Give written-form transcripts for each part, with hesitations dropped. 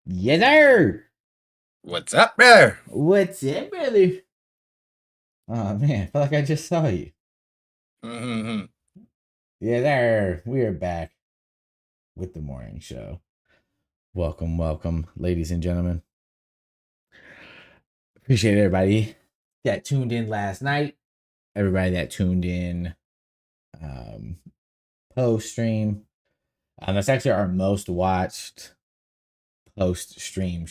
Yes, sir. What's up there? What's up, brother? Oh man, I feel like I just saw you. Mm-hmm. Yeah, there. We are back with the morning show. Welcome, welcome, ladies and gentlemen. Appreciate everybody that tuned in last night. Everybody that tuned in um, post stream. That's actually our most watched post stream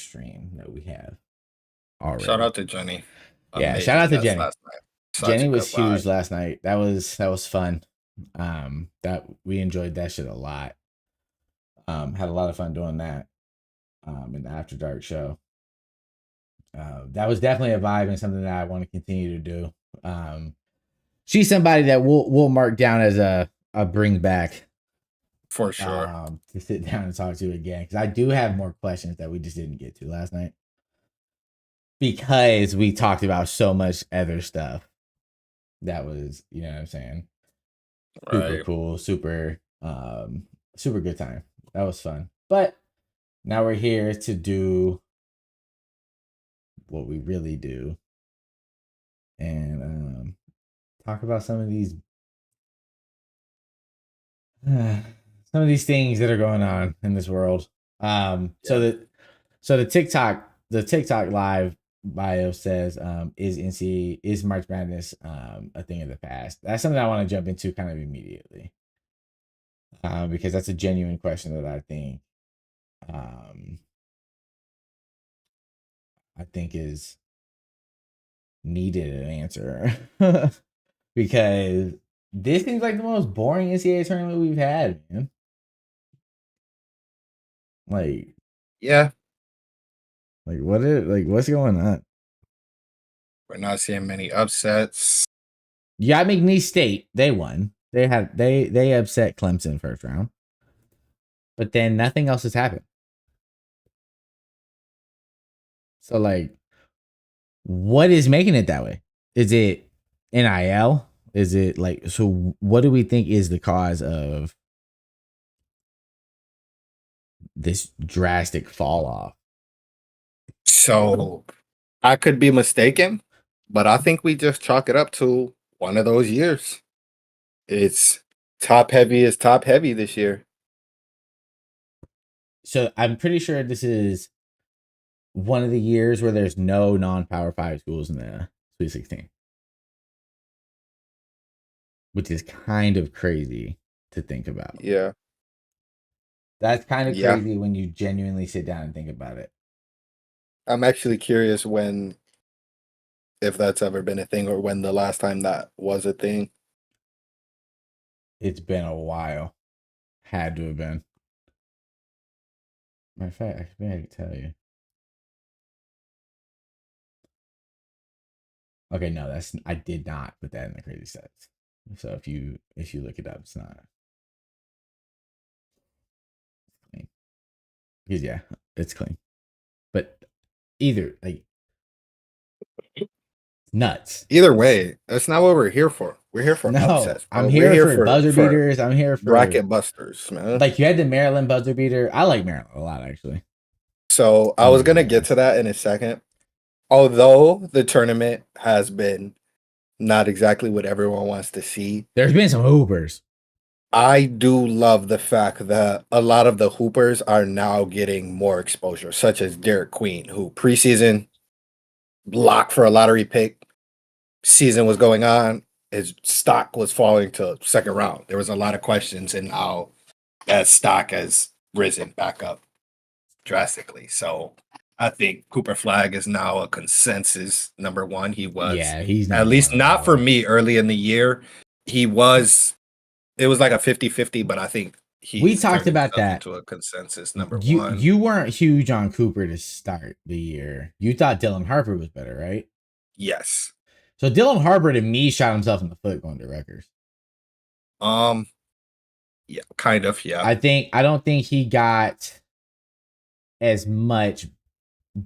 that we have Shout already. out to Jenny. Yeah, shout Amazing out to guest Jenny. last night. Such a Jenny good was huge vibe. last night. That was fun. That we enjoyed that shit a lot. Had a lot of fun doing that. In the After Dark show. That was definitely a vibe and something that I want to continue to do. Um, she's somebody that we'll mark down as a bring back For sure. to sit down and talk to again because I do have more questions that we just didn't get to last night because we talked about so much other stuff that was, you know what I'm saying, super Right. cool, super good time. That was fun. But now we're here to do what we really do and talk about some of these things that are going on in this world. Um, so Yeah. the so the TikTok live bio says is March Madness a thing of the past? That's something I want to jump into kind of immediately. Because that's a genuine question that um I think is needed an answer. Because this seems like the most boring NCAA tournament we've had, man. Like, Yeah. what's going on? We're not seeing many upsets. Yeah, McNeese State, they won. They upset Clemson first round, but then nothing else has happened. So like, what is making it that way? Is it NIL? Is it like so? What do we think is the cause of this drastic fall off? So I could be mistaken, but I think we just chalk it up to one of those years. It's top heavy is top heavy this year. So I'm pretty sure this is one of the years where there's no non-power five schools in the Sweet 16, which is kind of crazy to think about. Yeah. That's kind of Yeah. crazy when you genuinely sit down and think about it. I'm actually curious when if that's ever been a thing or when the last time that was a thing. It's been a while. Had to have been. Matter of fact, I can tell you. Okay, no, that's I did not put that in the crazy stats. So if you look it up, it's not clean. Because yeah, it's clean. But either like nuts. Either way, that's not what we're here for. We're here for No, upsets, I'm bro. We're here here for for buzzer beaters. I'm here for bracket busters, man. like you had the Maryland buzzer beater. I like Maryland a lot actually. So I Don't was get me gonna get wrong. to that in a second. Although the tournament has been not exactly what everyone wants to see, There's been some hoopers. I do love the fact that a lot of the hoopers are now getting more exposure, such as Derek Queen, who preseason locked for a lottery pick. Season was going on, his stock was falling to second round. There was a lot of questions, and now that stock has risen back up drastically. So I think Cooper Flag is now a consensus number one. He was, Yeah, he's at number one least not for overall. me early in the year. He was, it was like a 50-50, but I think We he's talked turned about himself that. into a consensus number You one. you weren't huge on Cooper to start the year. You thought Dylan Harper was better, right? Yes. So Dylan Harper to me shot himself in the foot going to Rutgers. Um, yeah, kind of, yeah. I don't think he got as much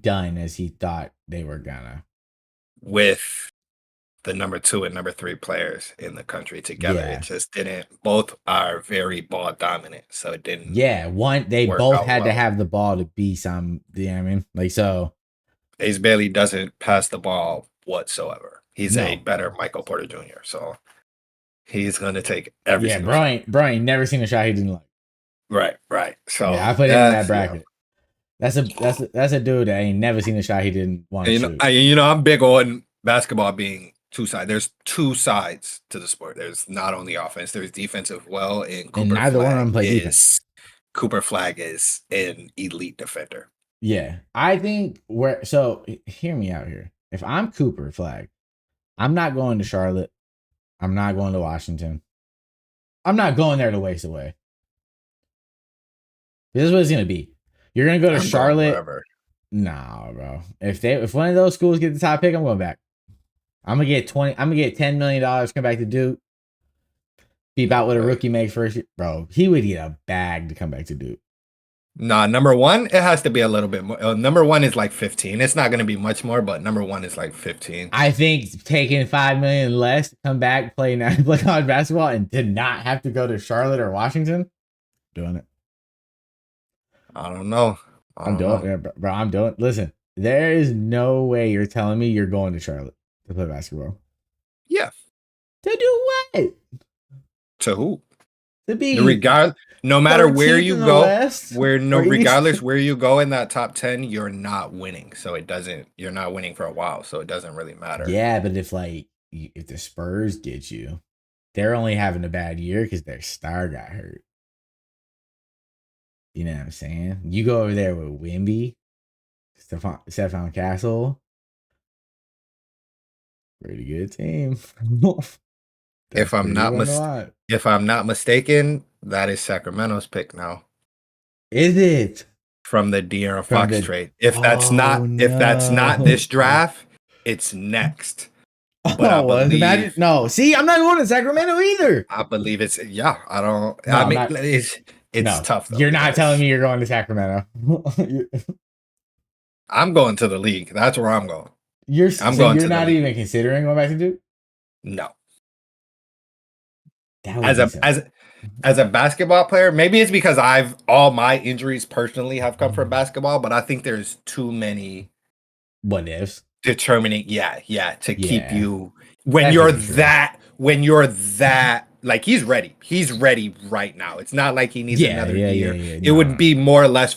done as he thought they were gonna. With the number 2 and number 3 players in the country together. It Yeah. just didn't. Both are very ball dominant, so it didn't Yeah. They work both out had to well. have the ball to be some, you know what I mean? Like, so, Ace Bailey doesn't pass the ball whatsoever. He's a no. better Michael Porter Jr., so he's going to take every Yeah, single shot. Bro ain't never seen a shot he didn't like. Right. So Yeah, I put him in that yeah. bracket. That's a dude that ain't never seen a shot he didn't want to And, shoot. I'm big on basketball being two sides. There's two sides to the sport. There's not only offense, there's defense as well. And And neither one of them play defense. Cooper Flag is an elite defender. Yeah. I think hear me out here. If I'm Cooper Flag, I'm not going to Charlotte. I'm not going to Washington. I'm not going there to waste away. This is what it's gonna be. You're gonna go to Charlotte. Nah, bro. If one of those schools get the top pick, I'm going back. I'm gonna get $10 million, come back to Duke. Be about what a rookie makes first year. Bro, he would get a bag to come back to Duke. Nah, number 1, it has to be a little bit more. Number 1 is like 15. It's not gonna be much more, but number 1 is like 15. I think taking $5 million less, come back, play college basketball, and to not have to go to Charlotte or Washington, doing it. I don't know. I'm doing it, bro. I'm doing it. Listen, there is no way you're telling me you're going to Charlotte to play basketball. Yeah. To do what? To who? To be no matter where you go, West, regardless where you go in that top 10, you're not winning. So you're not winning for a while. So it doesn't really matter. Yeah, but if the Spurs get you, they're only having a bad year because their star got hurt. You know what I'm saying? You go over there with Wimby, Stephon Castle. Pretty good team. If I'm not mistaken, that is Sacramento's pick now. Is it? From the De'Aaron Fox trade. If that's not this draft, it's next. But I believe no. See, I'm not going to Sacramento either. I believe it's I don't. No, I mean, it's tough. You're not telling me you're going to Sacramento. I'm going to the league. That's where I'm going. You're not even considering going back to Duke? No. As a basketball player, maybe it's because all my injuries personally have come from basketball, but I think there's too many what ifs determining to keep you when you're that like he's ready right now. It's not like he needs another year. It would be more or less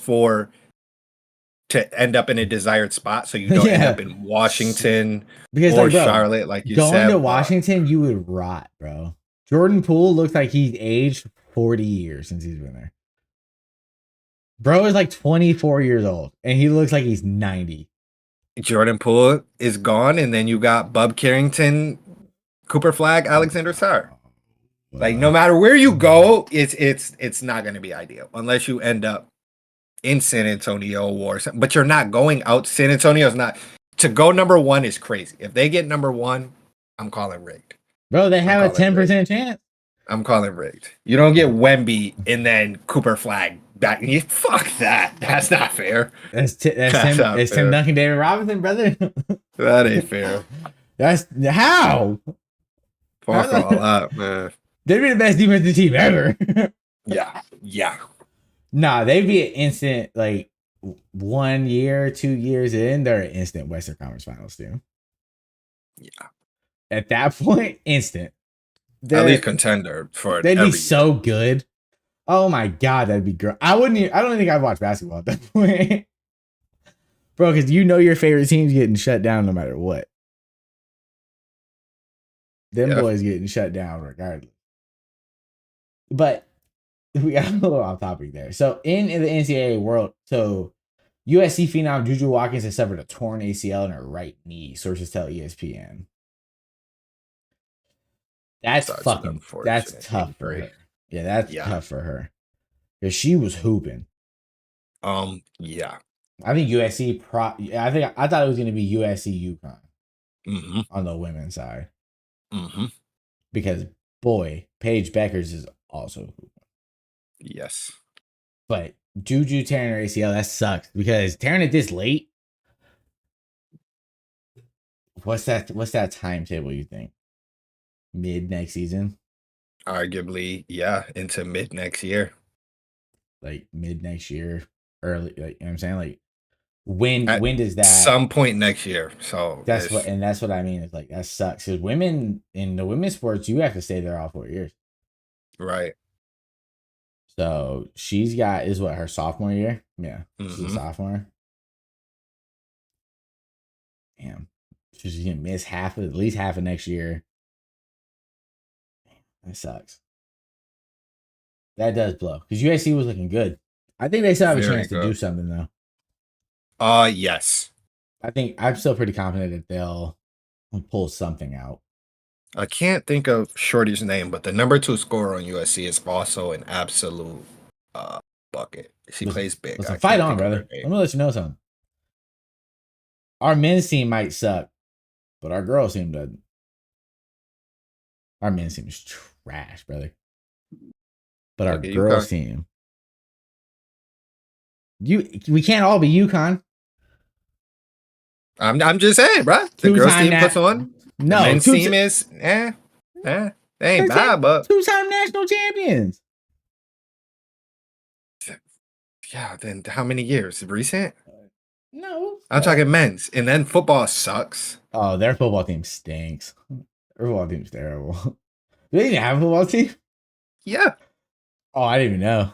to end up in a desired spot so you don't end up in Washington or Charlotte like you said. Going to Washington, you would rot, bro. Jordan Poole looks like he's aged 40 years since he's been there. Bro is like 24 years old, and he looks like he's 90. Jordan Poole is gone, and then you got Bub Carrington, Cooper Flag, Alexander Sarr. Like no matter where you go, it's not going to be ideal unless you end up in San Antonio or something. But you're not going out. San Antonio's not to go number 1 is crazy. If they get number 1, I'm calling rigged. Bro, they have a 10% chance. I'm calling rigged. You don't get Wemby and then Cooper Flag back. Fuck that. That's not fair. That's Tim Duncan, David Robinson, brother. That ain't fair. That's how. Fuck all that, man. They'd be the best defensive team ever. Yeah. Nah, they'd be an instant, like 1 year, 2 years in, they're an instant Western Conference Finals team. Yeah. At that point, instant. At least contender for they'd be so good. Oh my god, that'd be great. I don't think I'd watch basketball at that point. Bro, because your favorite team's getting shut down no matter what. Them boys getting shut down regardless. But we got a little off topic there. So in the NCAA world, USC phenom Juju Watkins has suffered a torn ACL in her right knee, sources tell ESPN. That's tough for her. Yeah, that's tough for her. Because she was hooping. Yeah. I think USC I thought it was gonna be USC UConn on the women's side. Because boy, Paige Beckers is also hooping. Yes. But Juju tearing her ACL, that sucks because tearing it this late. What's that timetable you think? Mid next season? Arguably, yeah, into mid next year. Like mid next year, early, like, you know what I'm saying? Like At when does that some point next year. So it's that's what I mean. It's like that sucks. Because women in the women's sports, you have to stay there all 4 years. right. So she's got is what her sophomore year? Yeah. She's a Hmm. sophomore. Damn. She's gonna miss at least half of next year. That sucks. That does blow. Because USC was looking good. I think they still have a Very chance to do good. something though. Yes. I think I'm still pretty confident that they'll pull something out. I can't think of Shorty's name, but the number 2 scorer on USC is also an absolute uh bucket. She Listen, plays big. listen, I fight can't on, think of her brother. Let name. me let you know something. Our men's team might suck, but our girls team doesn't. Our men's team is trash, brother. But our Look at girls UConn. team, we can't all be UConn. I'm just saying, bro. The Two girls time team puts that on. The no men's team is they ain't bad, but two time national champions. yeah. Then how many years? Recent? No, I'm talking men's, and then football sucks. oh, their football team stinks. Their football team's terrible. Do they even have a football team? Yeah. Oh, I didn't even know.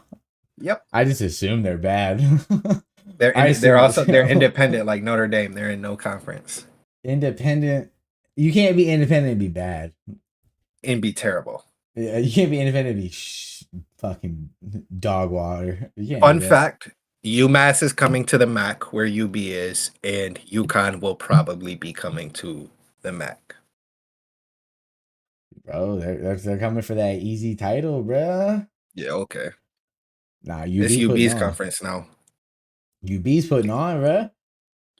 Yep. I just assumed they're bad. They're independent like Notre Dame. They're in no conference independent. You can't be independent and be bad. and be terrible. You can't be independent and be fucking dog water. You can't do Fun that, fact: UMass is coming to the MAC where UB is, and UConn will probably be coming to the MAC. bro. They're coming for that easy title, bro. Yeah. Okay. Nah, It's UB putting UB's on. conference now. UB's putting on, bro.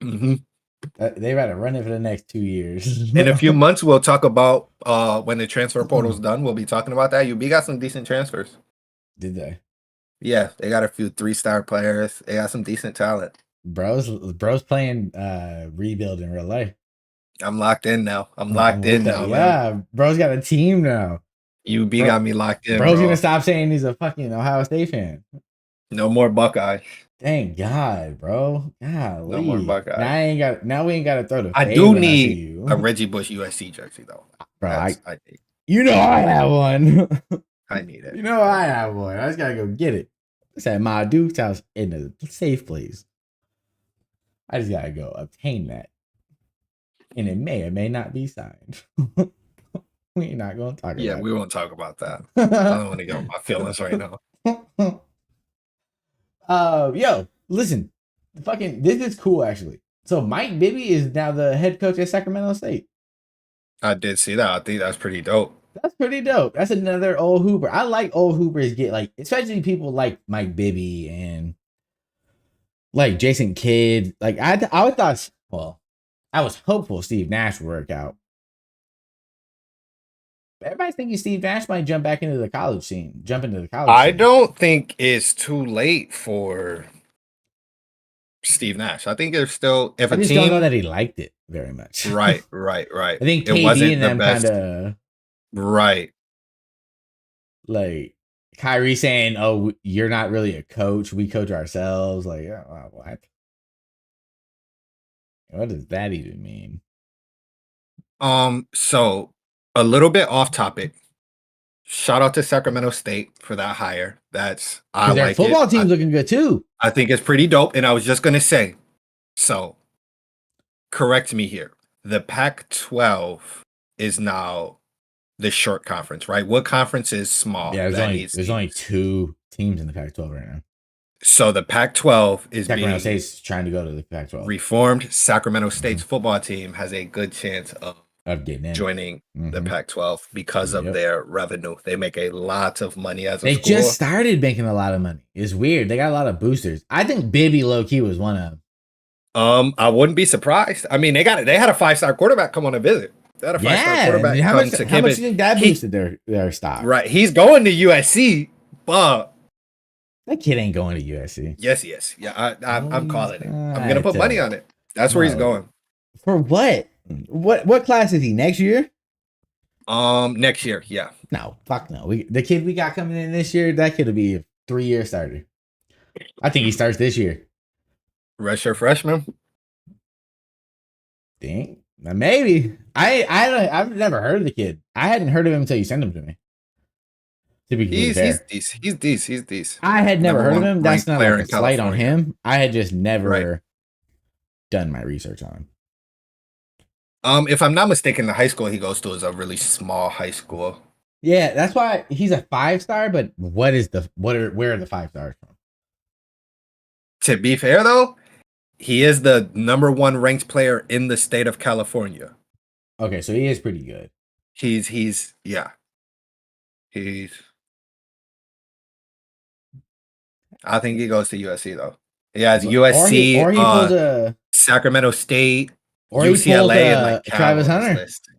Hmm. They better run it for the next 2 years. In a few months, we'll talk about when the transfer portal's done. We'll be talking about that. UB got some decent transfers. Did they? Yeah, they got a few 3-star players. They got some decent talent. Bros playing rebuild in real life. I'm locked in now. I'm I'm locked with in that. now, man. Yeah, bro's got a team now. UB Bro, got me locked in, bro's gonna bro. stop saying he's a fucking Ohio State fan. No more Buckeye. Thank God, bro. No more Golly. Buckeye. Now we ain't gotta throw the I fade do when I see need a you. Reggie Bush USC jersey though. Bro, I need. you know I have one. I need it. You know I have one. I just gotta go get it. It's at my Duke's house in a safe place. I just gotta go obtain that. And it may or may not be signed. We're not gonna talk Yeah, about we won't talk about that. I don't want to get on my feelings right now. it. Yo, listen. This is cool actually. So Mike Bibby is now the head coach at Sacramento State. I did see that. I think that's pretty dope. That's pretty dope. That's another old Hooper. I like old Hoopers get like, especially people like Mike Bibby and like Jason Kidd. Like I thought, well, I was hopeful Steve Nash would work out. Everybody's thinking Steve Nash might jump into the college scene. I don't think it's too late for Steve Nash. I think there's still if I a just don't know team. that he liked it very much. Right. I think It KD wasn't and the them kind best. of Right. like Kyrie saying, "Oh, you're not really a coach. We coach ourselves." Like, what? What does that even mean? So a little bit off topic. Shout out to Sacramento State for that hire. I Because their like it. football team's looking good too. I think it's pretty dope. And I was just gonna say, so correct me here. The Pac-12 is now the short conference, right? What conference is small Yeah, that needs there's only teams? 2 teams in the Pac-12 right now. So the Pac-12 is Sacramento being State's trying to go to the Pac-12 reformed. Sacramento State's football team has a good chance of of getting in. joining the Mhm. Pac-12 because of Yep. their revenue. They make a lot of money as a They school. just started making a lot of money. It's weird. They got a lot of boosters. I think Bibby low key was one of them. I wouldn't be surprised. I mean, they had a 5-star quarterback come on a visit. They had a 5-star Yeah, quarterback how come much? to How much campus. do you think that boosted their stock? Right, he's going to USC, but That kid ain't going to USC. yes, yeah, I'm calling it. I'm gonna put Alright, money on it. That's where he's no. going. For what? What class is he next year? Next year, yeah. No, fuck no. The kid we got coming in this year, that kid will be a 3-year starter. I think he starts this year. Redshirt freshman. Dang, maybe. I've never heard of the kid. I hadn't heard of him until you sent him to me. To be completely He's fair, decent. He's decent. He's decent. I had never Number heard of one him. That's ranked not player like a in slight on California. him. I had just Right. never done my research on him. If I'm not mistaken, the high school he goes to is a really small high school. Yeah, that's why he's a 5-star. But where are the 5 stars from? To be fair though, he is the number one ranked player in the state of California. Okay, so he is pretty good. He's yeah. He's I think he goes to USC though. He has Or he USC, or he pulls a Sacramento State, or he pulls UCLA, and like a Cal Travis on his Hunter. list.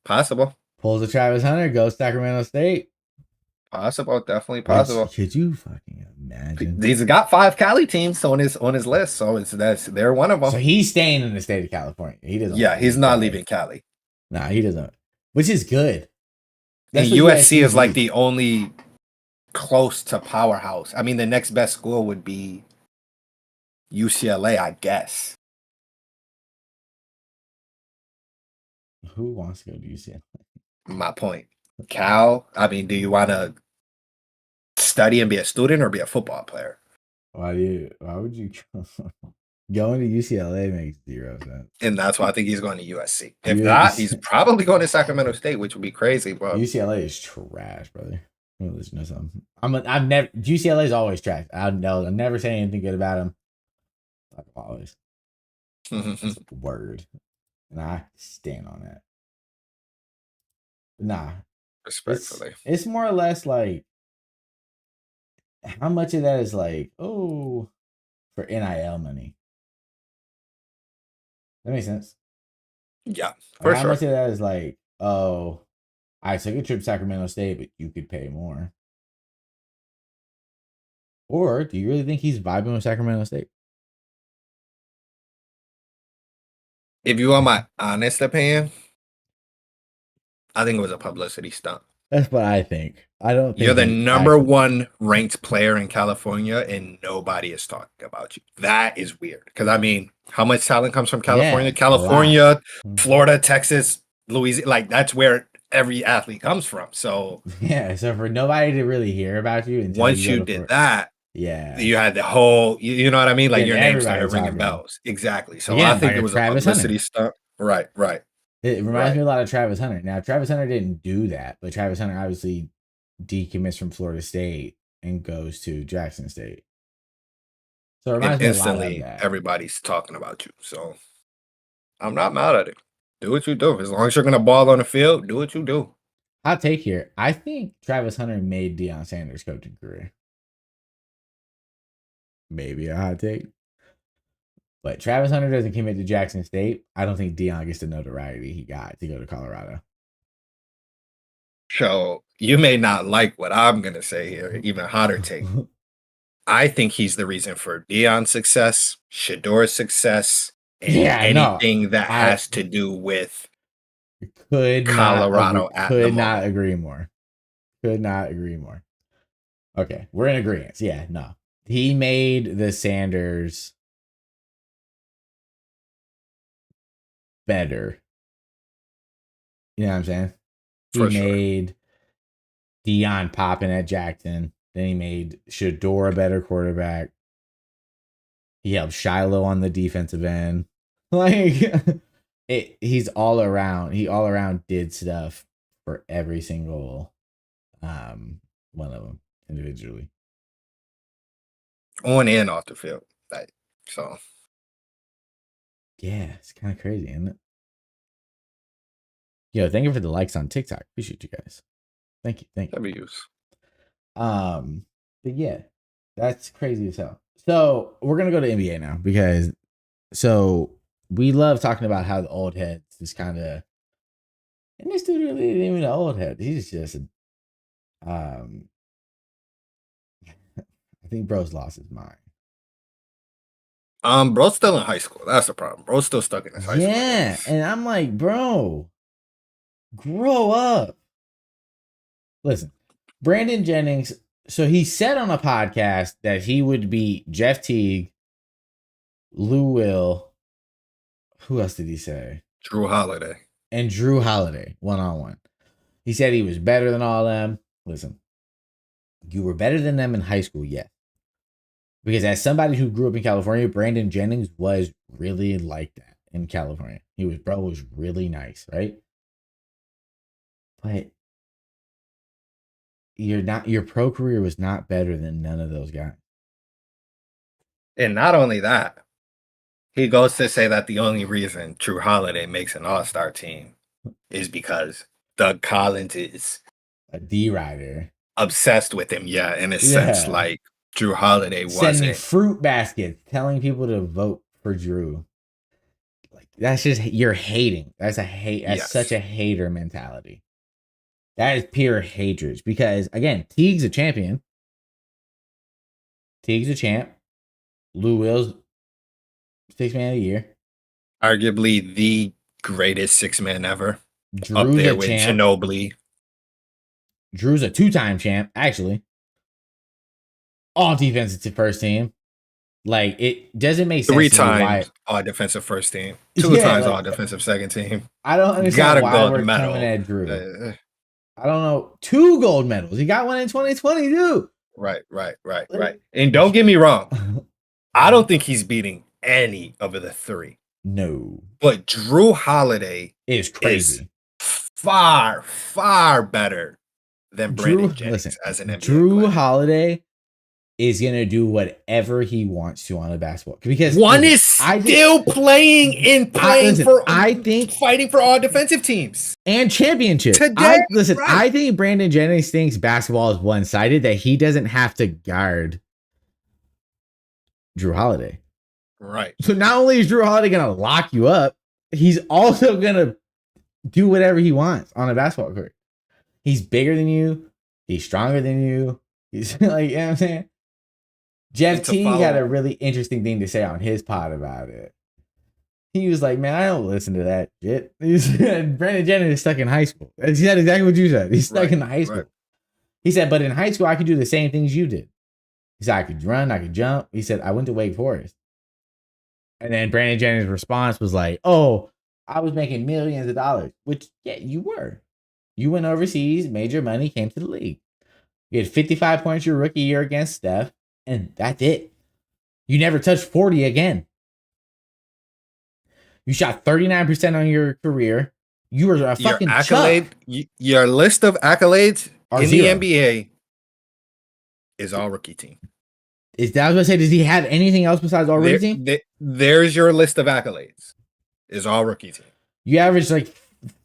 Possible. Pulls a Travis Hunter, goes Sacramento State. Possible. Definitely Which possible. could you fucking imagine? He's got 5 Cali teams on his list, so they're one of them. So he's staying in the state of California. He doesn't. Yeah, Want to he's leave not Cali. leaving Cali. Nah, he doesn't. Which is good. And That's what USC is like needs. the only close to powerhouse. I mean, the next best school would be UCLA, I guess. Who wants to go to UCLA? My point. Cal, I mean, do you want to study and be a student or be a football player? Why would you going to UCLA makes 0 sense. And that's why I think he's going to USC. If not, he's probably going to Sacramento State, which would be crazy. But UCLA is trash, brother. I'm listen to something. I've never UCLA is always trash. I'll never say anything good about him. Like always. Word. And I stand on that. Nah. respectfully. It's more or less like how much of that is like, oh, for NIL money. That makes sense. Yeah, Like for how sure. much of that is like, oh, I took a trip to Sacramento State, but you could pay more. Or do you really think he's vibing with Sacramento State? If you want my honest opinion, I think it was a publicity stunt. That's what I think. I don't You're think the he number actually. one ranked player in California, and nobody is talking about you. That is weird. Because I mean, how much talent comes from California? Yeah, a lot. California, Florida, Texas, Louisiana. Like that's where every athlete comes from. So Yeah, so for nobody to really hear about you until you once go you to did Florida. that, Yeah. you had the whole. You know what I mean? Like Then your name everybody started ringing talking. bells. Exactly. So I Again, like think it a was a Travis publicity Hunter. stunt. Right. Right. It reminds Right. me a lot of Travis Hunter. Now, Travis Hunter didn't do that, but Travis Hunter obviously decommits from Florida State and goes to Jackson State. So it And reminds me a lot of instantly, that. everybody's talking about you. So I'm not mad at it. Do what you do. As long as you're gonna ball on the field, do what you do. Hot take here. I think Travis Hunter made Deion Sanders' coaching career. Maybe a hot take. But Travis Hunter doesn't commit to Jackson State. I don't think Deion gets the notoriety he got to go to Colorado. So you may not like what I'm gonna say here, even hotter take. I think he's the reason for Deion's success, Shador's success, and Yeah, no. anything that I has to do with Colorado Colorado at the could not moment. agree more. Could not agree more. Okay, we're in agreement. Yeah, no. He made the Sanders better. You know what I'm saying? He For sure. made Deion popping at Jackson. Then he made Shador a better quarterback. He helped Shiloh on the defensive end. Like he's all around. He all around did stuff for every single one of them individually. On and off the field. Like, so Yeah, it's kind of crazy, isn't it? Yo, thank you for the likes on TikTok. Appreciate you guys. Thank you. Thank you. W's. But yeah, that's crazy as hell. So we're gonna go to NBA now because we love talking about how the old heads is kind of, and this dude really isn't even an old head. He's just um I think bro's lost his mind. Bro's still in high school. That's the problem. Bro's still stuck in his high school Yeah, days. and I'm like, bro, grow up. Listen, Brandon Jennings. So he said on a podcast that he would beat Jeff Teague, Lou Will. Who else did he say? Drew Holiday. And Drew Holiday, 1-on-1. He said he was better than all of them. Listen, you were better than them in high school, yes. Because as somebody who grew up in California, Brandon Jennings was really like that in California. Was really nice, right? But your pro career was not better than none of those guys. And not only that, he goes to say that the only reason Drew Holiday makes an all-star team is because Doug Collins is a D rider, obsessed with him. Yeah, in a sense, like Drew Holiday sending wasn't. fruit baskets, telling people to vote for Drew. Like that's just you're hating. That's a hate. That's such a hater mentality. That is pure hatred. Because again, Teague's a champion. Teague's a champ. Lou Will's 6 man of the year. Arguably the greatest 6-man ever. Drew's up there a with champ. Ginobili. Drew's a 2-time champ, actually. All defensive first team. Like, it doesn't make sense 3 to me why times all defensive first team. 2 times all defensive second team. I don't understand why we're coming at Drew. I don't know. 2 gold medals. He got one in 2022. Right. And don't get me wrong. I don't think he's beating any of the 3. No. But Drew Holiday is crazy. Far, far better than Brandon Jennings as an NBA Drew player. Holiday is going to do whatever he wants to on a basketball. Because one is still fighting for all defensive teams and championships. Today, I think Brandon Jennings thinks basketball is one-sided, that he doesn't have to guard Drew Holiday. Right. So not only is Drew Holiday going to lock you up, he's also going to do whatever he wants on a basketball court. He's bigger than you. He's stronger than you. He's like, you know what I'm saying? Jeff Teague had a really interesting thing to say on his pod about it. He was like, man, I don't listen to that shit. He said, Brandon Jennings is stuck in high school. He said exactly what you said. He's stuck in high school. Right. He said, but in high school, I could do the same things you did. He said, I could run, I could jump. He said, I went to Wake Forest. And then Brandon Jennings' response was like, oh, I was making millions of dollars, which, yeah, you were. You went overseas, made your money, came to the league. You had 55 points your rookie year against Steph, and that's it. You never touched 40 again. You shot 39% on your career. You were a fucking chuck. Your list of accolades in the NBA is all rookie team. Is that what I was going to say? Does he have anything else besides all rookie team? There's your list of accolades. Is all rookie team. You averaged like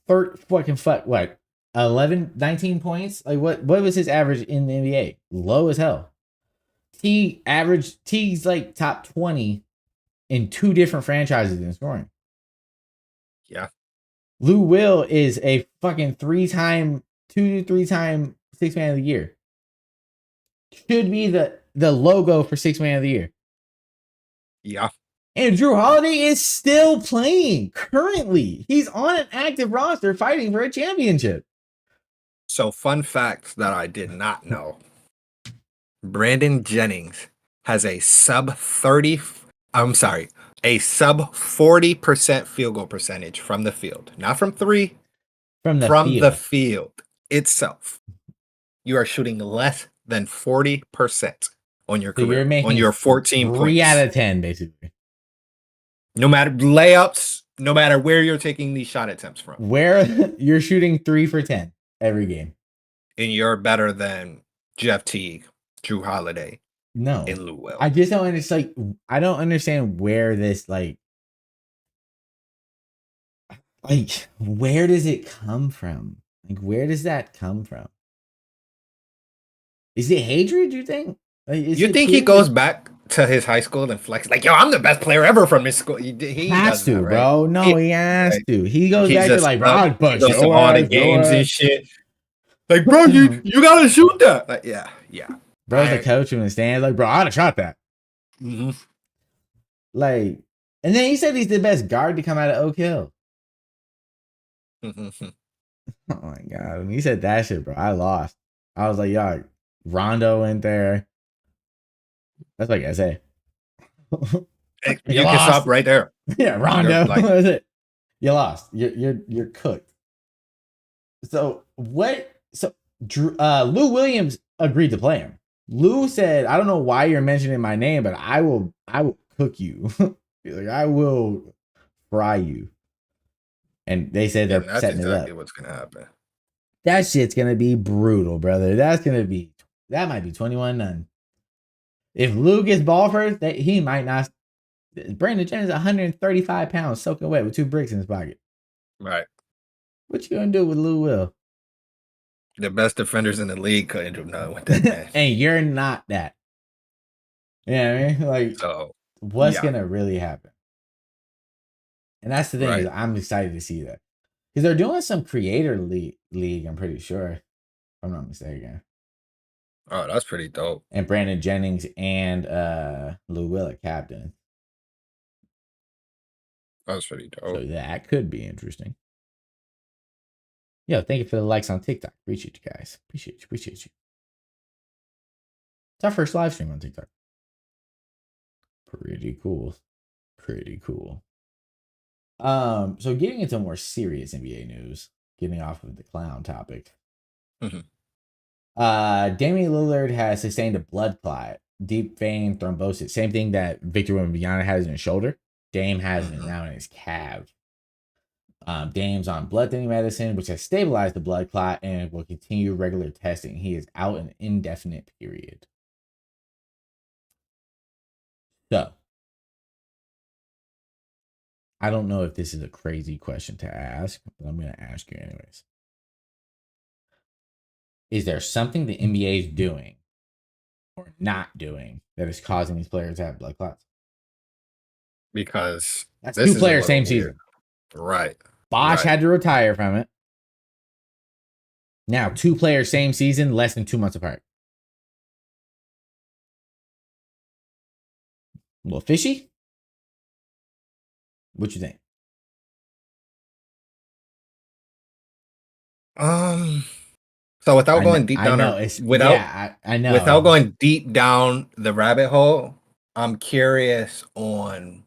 11, 19 points? Like what was his average in the NBA? Low as hell. T's like top 20 in 2 different franchises in scoring. Yeah. Lou Will is a fucking 2 to 3 time 6 man of the year. Should be the logo for 6 man of the year. Yeah. And Drew Holiday is still playing currently. He's on an active roster fighting for a championship. So, fun fact that I did not know. Brandon Jennings has a sub 40% field goal percentage from the field. Not from 3. From the field itself. You are shooting less than 40% on your career. On your 14 points. 3 out of 10, basically. No matter layups, no matter where you're taking these shot attempts from. Where you're shooting 3 for 10 every game. And you're better than Jeff Teague, Drew Holiday, and Lou Will. I just don't understand. I don't understand where this like where does it come from? Like, where does that come from? Is it hatred, you think? Like, you think he goes back to his high school and flex like, yo, I'm the best player ever from this school? He has to, that, right? bro. No, he has to. He goes back to like, bro, he goes to all the games and shit. Like, bro, you gotta shoot that. Like, yeah. Bro's the coach in the stands. Like, bro, I'd have shot that. Mm-hmm. Like, and then he said he's the best guard to come out of Oak Hill. Oh my god! When he said that shit, bro, I lost. I was like, y'all, Rondo went there. That's like I say. You You can stop lost. right there. Yeah, You're Rondo. like, That's it. You lost. You're cooked. So what? So Lou Williams agreed to play him. Lou said, "I don't know why you're mentioning my name, but I will cook you. Like I will fry you." And they said they're and that's setting it exactly up. what's gonna happen. That shit's gonna be brutal, brother. That might be 21-0. If Lou gets ball first, he might not. Brandon Jennings, 135 pounds, soaking wet with 2 bricks in his pocket. Right. What you gonna do with Lou Will? The best defenders in the league couldn't do nothing with that man. And you're not that. You know what I mean? Like, So what's yeah, gonna really happen? And that's the thing is, right. I'm excited to see that because they're doing some creator league. I'm pretty sure, if I'm not mistaken. Oh, that's pretty dope. And Brandon Jennings and Lou Will at captain. That's pretty So dope. that could be interesting. Yo, thank you for the likes on TikTok. Appreciate you guys. Appreciate you. Appreciate you. It's our first live stream on TikTok. Pretty cool. Pretty cool. So getting into more serious NBA news, getting off of the clown topic. Mhm. Damian Lillard has sustained a blood clot, deep vein thrombosis. Same thing that Victor Wembanyama has in his shoulder. Dame has it now in his calf. Dame's on blood thinning medicine, which has stabilized the blood clot and will continue regular testing. He is out an indefinite period. So, I don't know if this is a crazy question to ask, but I'm going to ask you anyways. Is there something the NBA is doing or not doing that is causing these players to have blood clots? Because That's this 2 is a players, same little weird. season. Right. Bosch Right. had to retire from it. Now, 2 players, same season, less than 2 months apart. A little fishy? What you think? So without I know, going deep I down know. or It's without yeah, I without know. going deep down the rabbit hole, I'm curious on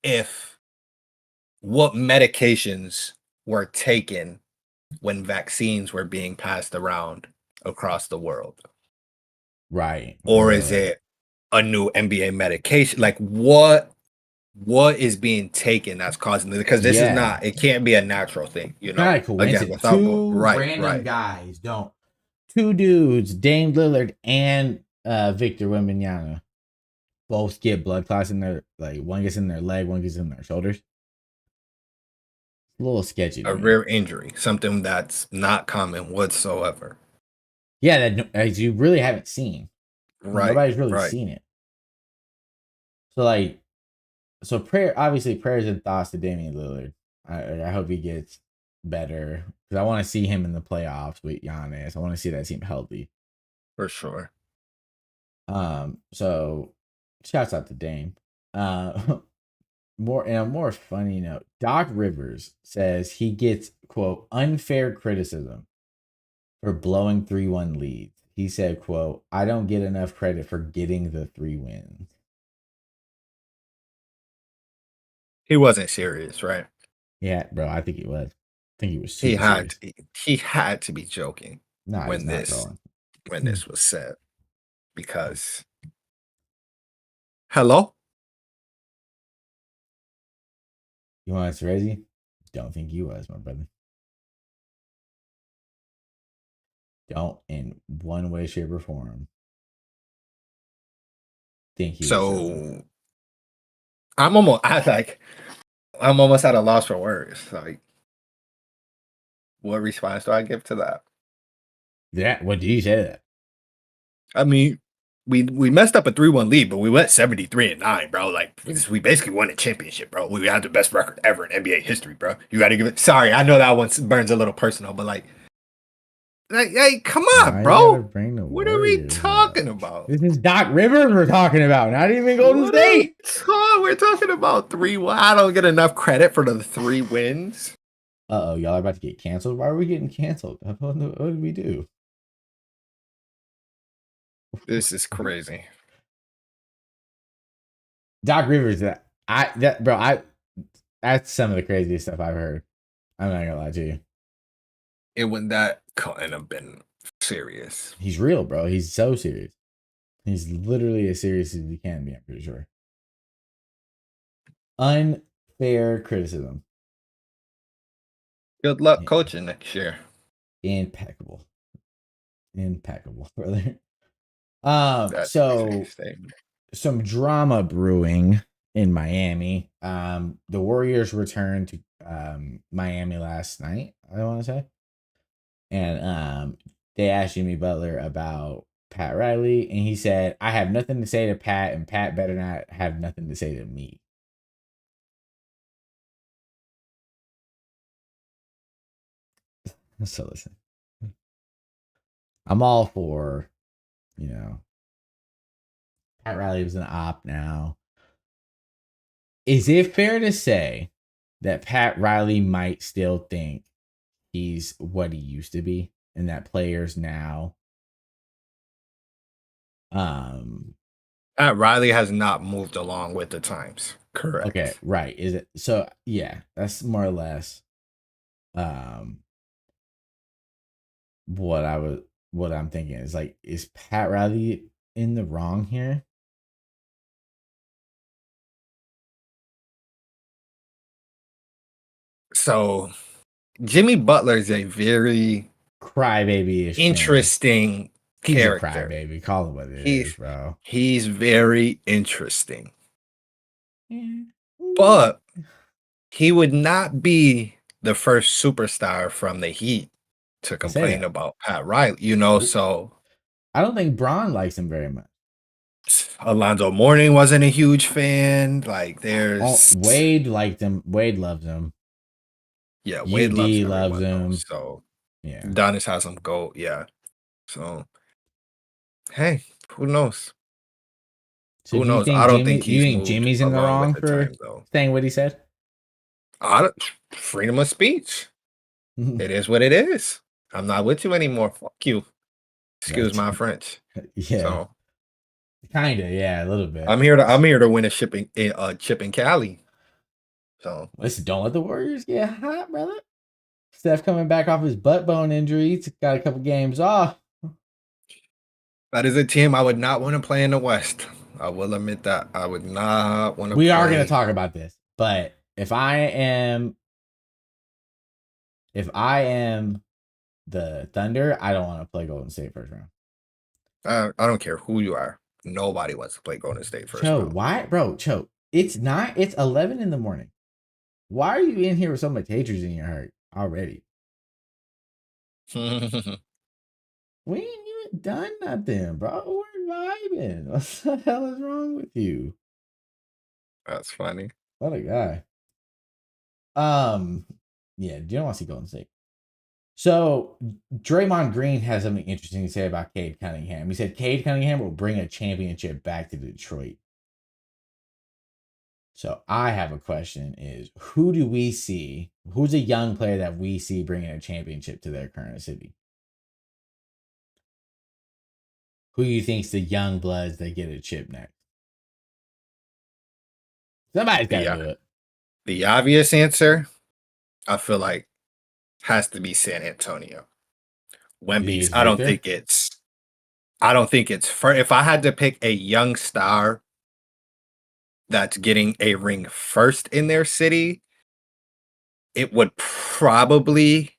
if what medications were taken when vaccines were being passed around across the world. Right. Or is it a new NBA medication? Like what is being taken that's causing it? Because this is Yeah. not, it can't be a natural thing, It's not a Again, coincidence. without going 2 right, random right. guys don't. 2 dudes, Dame Lillard and Victor Wembanyama, both get blood clots in their like one gets in their leg, one gets in their shoulders. It's a little sketchy to A me. rare injury, something that's not common whatsoever. Yeah, that as you really haven't seen. Right, Nobody's really right, seen it. So like, so prayers and thoughts to Damian Lillard. I hope he gets better because I want to see him in the playoffs with Giannis. I want to see that team healthy. for sure. So shouts out to Dame. Uh, more and a more funny note. Doc Rivers says he gets quote unfair criticism for blowing 3-1 leads. He said, quote, I don't get enough credit for getting the 3 wins. He wasn't serious, right? Yeah, bro, I think he was. I think he was He super had serious. he had to be joking Nah, he's when not this trolling. when You this was said because hello? want us crazy? Don't think he was, my brother. Don't in one way, shape, or form think he was joking. So I'm almost I'm almost at a loss for words. Like what response do I give to that? Yeah, what did he say that? I mean, we messed up a 3-1 lead, but we went 73-9, bro. Like we basically won a championship, bro. We had the best record ever in NBA history, bro. You got to give it. Sorry, I know that one burns a little personal, but like Hey, come on, Why you gotta bro. bring the What are we Warriors up? talking about? This is Doc Rivers we're talking about, not even Golden What are we State. talking? We're talking about three. I don't get enough credit for the 3 wins. Uh-oh, y'all are about to get canceled. Why are we getting canceled? What did we do? This is crazy. Doc Rivers, that's some of the craziest stuff I've heard. I'm not gonna lie to you. It wouldn't that couldn't have been serious. He's real, bro. He's so serious. He's literally as serious as he can be, I'm pretty sure. Unfair criticism. Good luck Yeah. coaching next year. Impeccable. Impeccable, brother. That's a So statement. some drama brewing in Miami. The Warriors returned to Miami last night, I want to say. And they asked Jimmy Butler about Pat Riley, and he said, I have nothing to say to Pat, and Pat better not have nothing to say to me. So listen, I'm all for, you know, Pat Riley was an op now. Is it fair to say that Pat Riley might still think he's what he used to be and that players now um Riley has not moved along with the times. okay, Correct. right, is it so yeah, that's more or less um what I was what I'm thinking is like, is Pat Riley in the wrong here? So Jimmy Butler is a very Crybaby-ish fan. interesting He's a character. crybaby. Call it what it is, He's bro. he's very interesting. Yeah. But he would not be the first superstar from the Heat to I say complain that. about Pat Riley, you know. Nope. So I don't think Braun likes him very much. Alonzo Mourning wasn't a huge fan. Like, Oh, there's Wade liked him. Wade loves him. yeah, Wade loves UD loves everyone though. him. So Yeah. Donis has him go, yeah. So hey, who knows? So Who do you knows? think I don't think you he's think moved Jimmy's in the along with wrong the for times though. saying what he said? I don't, freedom of speech. It is what it is. I'm not with you anymore. Fuck you. Excuse That's my French. yeah, So kinda, yeah, a little bit. I'm here to win a chip in Cali. So Listen, don't let the Warriors get hot, brother. Steph coming back off his butt bone injury. He's got a couple games off. that is a team I would not want to play in the West. I will admit that. I would not want to We are gonna play. talk about this, but if I am the Thunder, I don't want to play Golden State first round. I don't care who you are. Nobody wants to play Golden State first Cho, round. why, bro? Cho, it's 11 in the morning. Why are you in here with so much haters in your heart already? We ain't even done nothing, bro. We're vibing. What the hell is wrong with you? That's funny. What a guy. Um, yeah, you don't want to see Golden State. So Draymond Green has something interesting to say about Cade Cunningham. He said Cade Cunningham will bring a championship back to Detroit. So I have a question: is who do we see? Who's a young player that we see bringing a championship to their current city? Who do you think's the young bloods that get a chip next? Somebody's got to The do it. the obvious answer, I feel like, has to be San Antonio. You think Wemby's. it's I don't Victor? think it's. I don't think it's for. If I had to pick a young star that's getting a ring first in their city, it would probably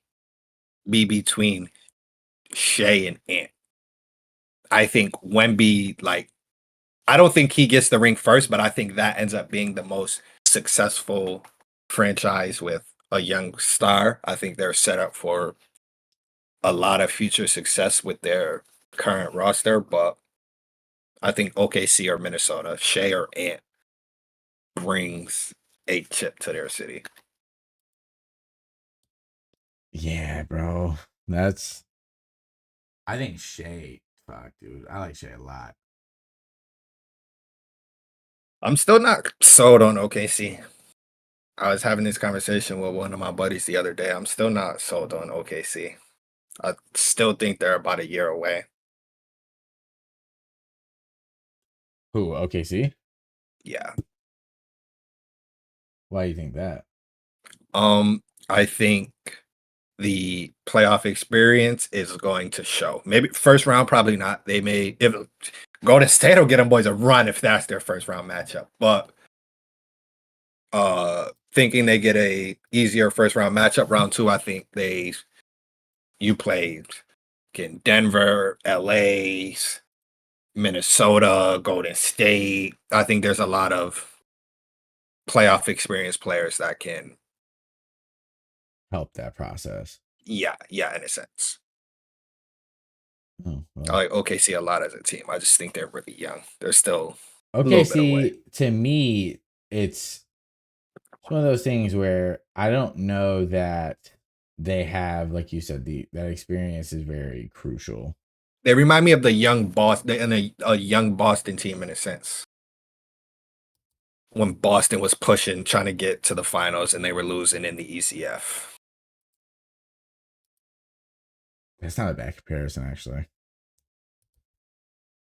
be between Shea and Ant. I think Wemby, like, I don't think he gets the ring first, but I think that ends up being the most successful franchise with a young star. I think they're set up for a lot of future success with their current roster, but I think OKC or Minnesota, Shea or Ant brings a chip to their city. Yeah, bro. That's I think Shea. Fuck, dude. I like Shea a lot. I'm still not sold on OKC. I was having this conversation with one of my buddies the other day. I'm still not sold on OKC. I still think they're about a year away. Who? OKC? Yeah. Why do you think that? I think the playoff experience is going to show. Maybe first round, probably not. They may if Golden State will get them boys a run if that's their first round matchup. But thinking they get a easier first round matchup, round two, I think you played in Denver, LA, Minnesota, Golden State. I think there's a lot of playoff experience players that can, Help that process. yeah, in a sense. Oh, I well. like OKC a lot as a team. I just think they're really young. They're still a little bit away. OKC, to me, it's one of those things where I don't know that they have, like you said, that experience is very crucial. They remind me of the young Boston and a young Boston team in a sense. When Boston was pushing, trying to get to the finals, and they were losing in the ECF. That's not a bad comparison, actually.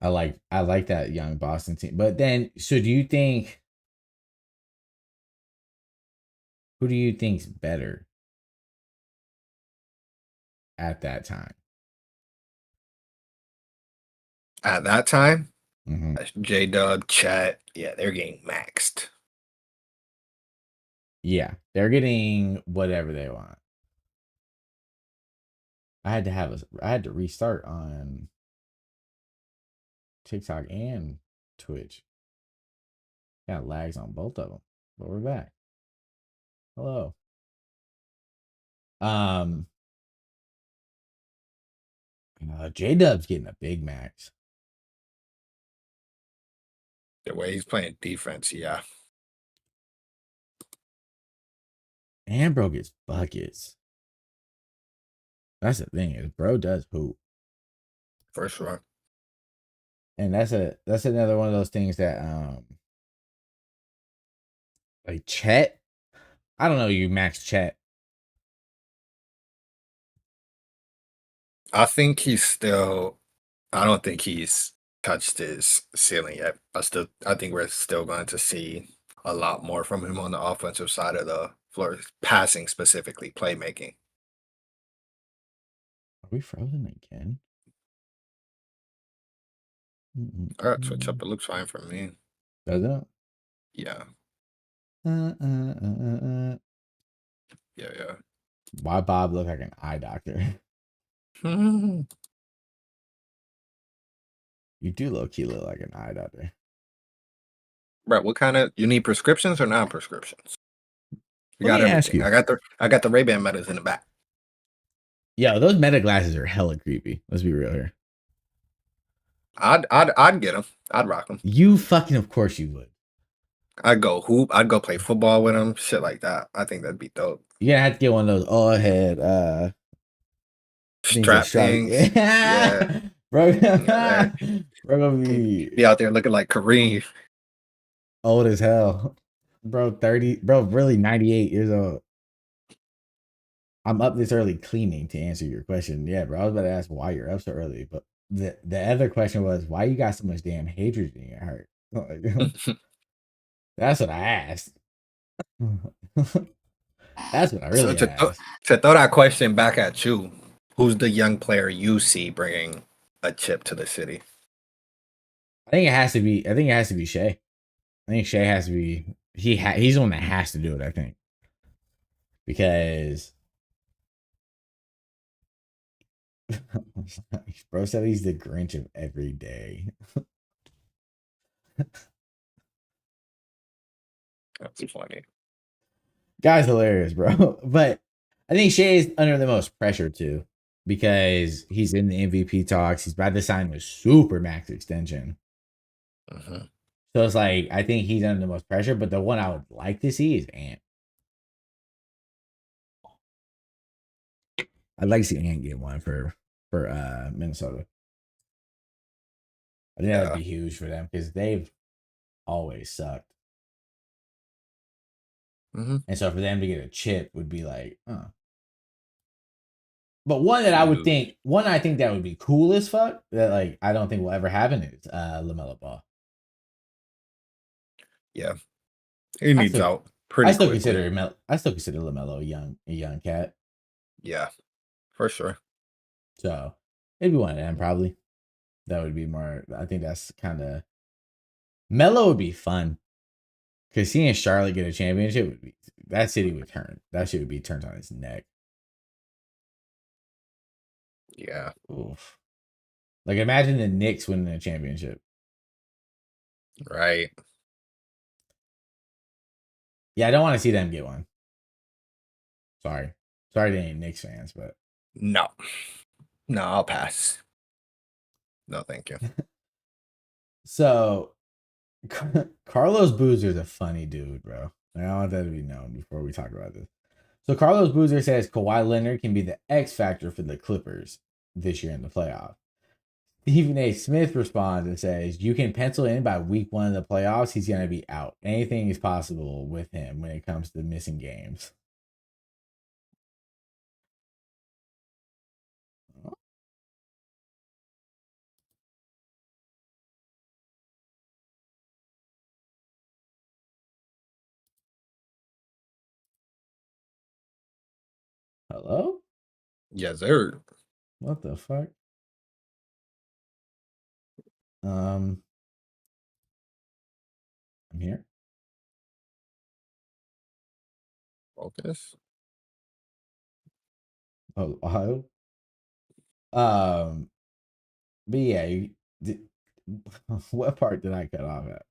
I like that young Boston team. But then, so do you think who do you think's better at that time? At that time, Hmm. J Dub, Chet, yeah, they're getting maxed. Yeah, they're getting whatever they want. I had to restart on TikTok and Twitch. Got lags on both of them, but we're back. Hello. Um, J Dub's getting a big max. The way he's playing defense, yeah, And bro gets buckets. That's the thing is, bro does hoop, for sure. and that's another one of those things that like Chet. I don't know. You max Chet. I think he's still. I don't think he's touched his ceiling yet. I think we're still going to see a lot more from him on the offensive side of the floor, passing specifically, playmaking. Are we frozen again? All right, switch Mm-mm-mm. up. It looks fine for me. Does it? Yeah, Uh, uh, uh, uh. yeah. Why Bob look like an eye doctor? You do low key look like an eye doctor. Right, what kind of you need prescriptions or non-prescriptions? We Let got me ask everything. you. I got the Ray-Ban metas in the back. Yo, those meta glasses are hella creepy. Let's be real here. I'd get them. I'd rock them. You fucking, of course you would. I'd go hoop. I'd go play football with them. Shit like that. I think that'd be dope. You're gonna have to get one of those all head things that Strap strap. things. Yeah. Bro, Yeah, bro gonna be be out there looking like Kareem. old as hell. Bro, 30, bro, really 98 years old. I'm up this early cleaning to answer your question. Yeah, bro. I was about to ask why you're up so early, but the other question was why you got so much damn hatred in your heart. Like, that's what I asked. That's what I So really to th- asked. to throw that question back at you, who's the young player you see bringing a chip to the city? I think it has to be. I think it has to be Shea. I think Shea has to be. He's the one that has to do it. I think because bro said he's the Grinch of every day. That's funny. Guy's hilarious, bro. But I think Shea is under the most pressure too because he's in the MVP talks. He's about to sign a super max extension. Hmm. So it's like I think he's under the most pressure. But the one I would like to see is Ant. I'd like to see Ant get one for for Minnesota. I think that would Yeah. be huge for them because they've always sucked. Hmm. And so for them to get a chip would be like, oh. But one that I would Huge. think, one I think that would be cool as fuck, that like I don't think will ever happen is LaMelo Ball. Yeah. He I needs still out pretty quickly. I still consider LaMelo a young cat. Yeah, for sure. So maybe one of them probably. That would be more. I think that's kind of Melo would be fun because seeing Charlotte get a championship would be that city would turn. That shit would be turned on its neck. Yeah. Oof. Like imagine the Knicks winning a championship. Right. Yeah, I don't want to see them get one. Sorry, sorry to any Knicks fans, but No. No, I'll pass. No, thank you. so Carlos Boozer is a funny dude, bro. I want that to be known before we talk about this. So Carlos Boozer says Kawhi Leonard can be the X factor for the Clippers this year in the playoffs. Stephen A. Smith responds and says, "You can pencil in by week 1 of the playoffs, he's going to be out. Anything is possible with him when it comes to missing games." Hello? Yes, sir. What the fuck? Um, I'm here. Focus. Oh, Ohio. Um, but yeah, what part did I cut off at?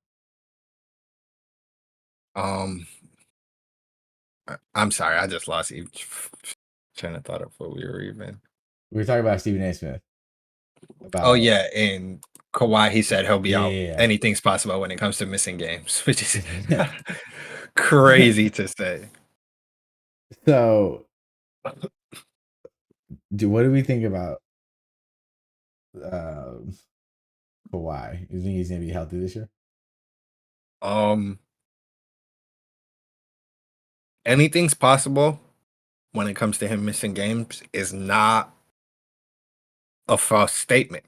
Um, I'm sorry, I just lost you. Trying to thought of what we were even. We were talking about Stephen A. Smith Oh about yeah, and Kawhi, he said he'll be out. yeah, Anything's possible when it comes to missing games, which is yeah. crazy to say. So, what do we think about Kawhi? You think he's gonna be healthy this year? Um, Anything's possible when it comes to him missing games is not a false statement.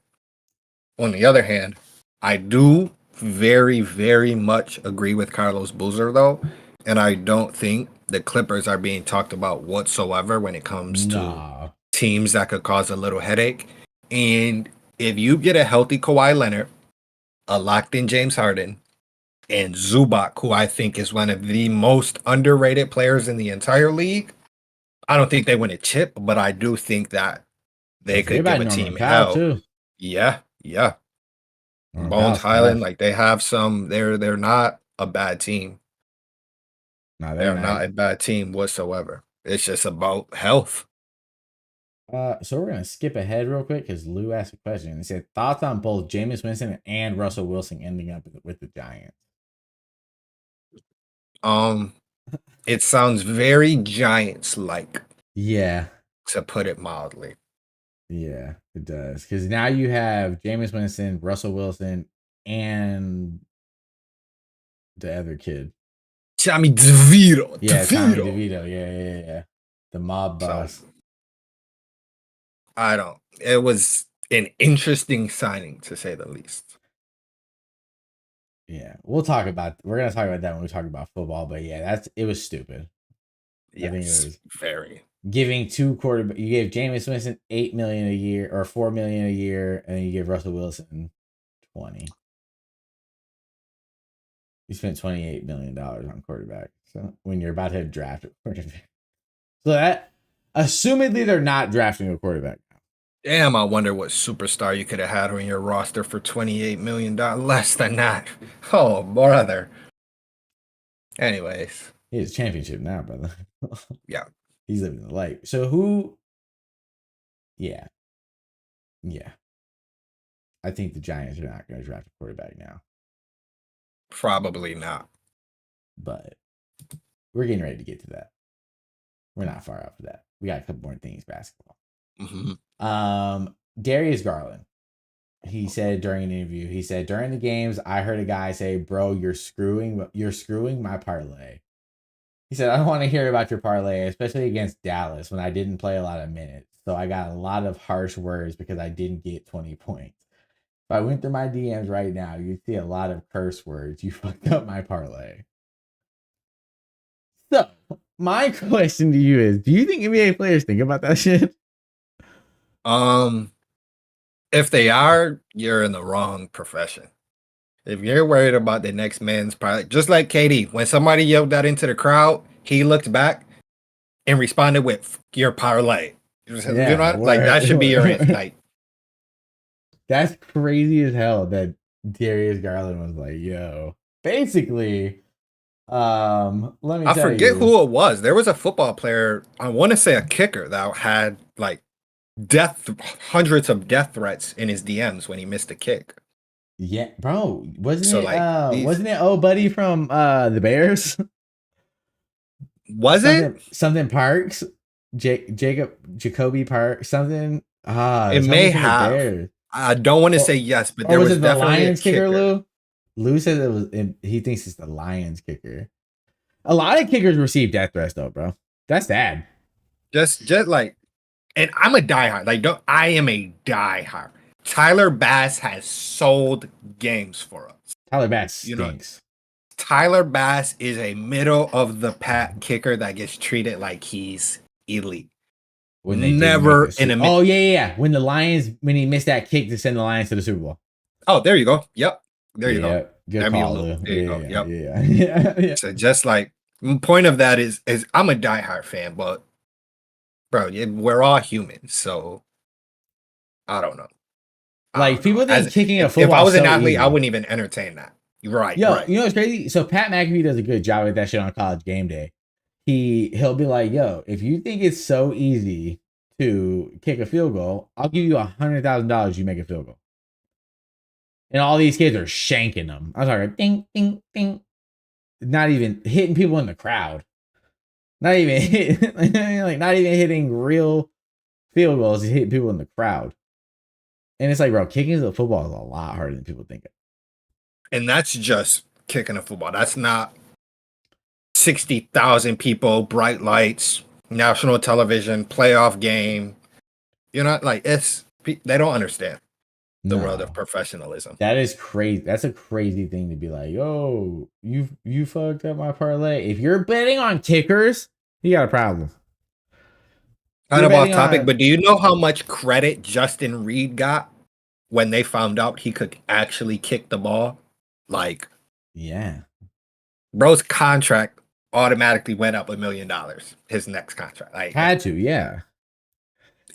On the other hand, I do very, very much agree with Carlos Boozer though, and I don't think the Clippers are being talked about whatsoever when it comes to Nah, teams that could cause a little headache. And if you get a healthy Kawhi Leonard, a locked in James Harden, and Zubac, who I think is one of the most underrated players in the entire league, I don't think they win a chip, but I do think that don't they forget could give about a Norman team Powell hell. too. Yeah, yeah. Norman Bones Powell's Highland, tough. like they have some. They're not a bad team. Nah, They they're are not nice. a bad team whatsoever. It's just about health. So we're gonna skip ahead real quick because Lou asked a question. He said thoughts on both Jameis Winston and Russell Wilson ending up with the Giants. Um, it sounds very Giants like, Yeah, to put it mildly. yeah, it does. Because now you have Jameis Winston, Russell Wilson, and the other kid. Tommy DeVito, Yeah, Tommy DeVito. DeVito. Yeah. The mob So boss. I don't. It was an interesting signing to say the least. Yeah, we're gonna talk about that when we talk about football. But yeah, it was stupid. I think it Yes, was very. giving two quarterback. You gave Jameis Winston $8 million a year or $4 million a year, and then you give Russell Wilson 20. You spent $28 million on quarterback. So when you're about to draft a quarterback, so that assumedly they're not drafting a quarterback. Damn, I wonder what superstar you could have had on your roster for $28 million less than that. Oh, brother. Anyways, He has a championship now, brother. yeah, He's living the life. So who? Yeah, yeah. I think the Giants are not going to draft a quarterback now, probably not. but we're getting ready to get to that. We're not far off of that. We got a couple more things basketball. Hmm. Darius Garland. He said during an interview, he said during the games, I heard a guy say, "Bro, you're screwing my parlay." He said, "I don't want to hear about your parlay, especially against Dallas when I didn't play a lot of minutes. So I got a lot of harsh words because I didn't get 20 points. If I went through my DMs right now, you'd see a lot of curse words. You fucked up my parlay." So my question to you is, do you think NBA players think about that shit? Um, if they are, you're in the wrong profession. If you're worried about the next man's probably just like KD, when somebody yelled that into the crowd, he looked back and responded with your parlay. You Yeah, know, like that should be your answer. word. Like, That's crazy as hell that Darius Garland was like, yo, basically, let me I tell forget you. who it was. There was a football player, I want to say a kicker that had like hundreds of death threats in his DMs when he missed a kick. Yeah, bro, wasn't So it like these wasn't it old buddy from the Bears? was it? Something Parks? Jacoby Parks, something. It Somebody may from the have. Bears. I don't want to say Or yes, but or there was was it the definitely a Lions kicker, kicker. Lou? Lou said it was he thinks it's the Lions kicker. A lot of kickers receive death threats though, bro. That's sad. Just like, and I'm a diehard. Like, don't I am a diehard. Tyler Bass has sold games for us. Tyler Bass You know, stinks. Tyler Bass is a middle of the pack kicker that gets treated like he's elite. When they didn't make Never the in Super. a Oh yeah. When he missed that kick to send the Lions to the Super Bowl. Oh, there you go. Yep. There you go. Yeah, good W call, Lou. Lou. There you go. Yeah, Yep. yeah, yeah, yeah. So just like point of that is I'm a diehard fan, but bro, we're all humans, so I don't know. I Like don't know. people As think kicking a if I football is was an so athlete, I easy. wouldn't even entertain that. Right, Yo, right. you know what's crazy? So Pat McAfee does a good job with that shit on College Game Day. He'll be like, "Yo, if you think it's so easy to kick a field goal, I'll give you $100,000. You make a field goal." And all these kids are shanking them. I'm talking ding, ding, ding. Not even hitting people in the crowd. Not even like not even hitting real field goals. He's hitting people in the crowd. And it's like, bro, kicking the football is a lot harder than people think. And that's just kicking a football. That's not 60,000 people, bright lights, national television, playoff game. You know, like they don't understand the world of No, professionalism. that is crazy. That's a crazy thing to be like, yo, you fucked up my parlay. If you're betting on kickers, you got a problem. Kind You're of off betting topic, on but do you know how much credit Justin Reed got when they found out he could actually kick the ball? Like, yeah. bro's contract automatically went up $1 million. His next contract, like, Had to, yeah.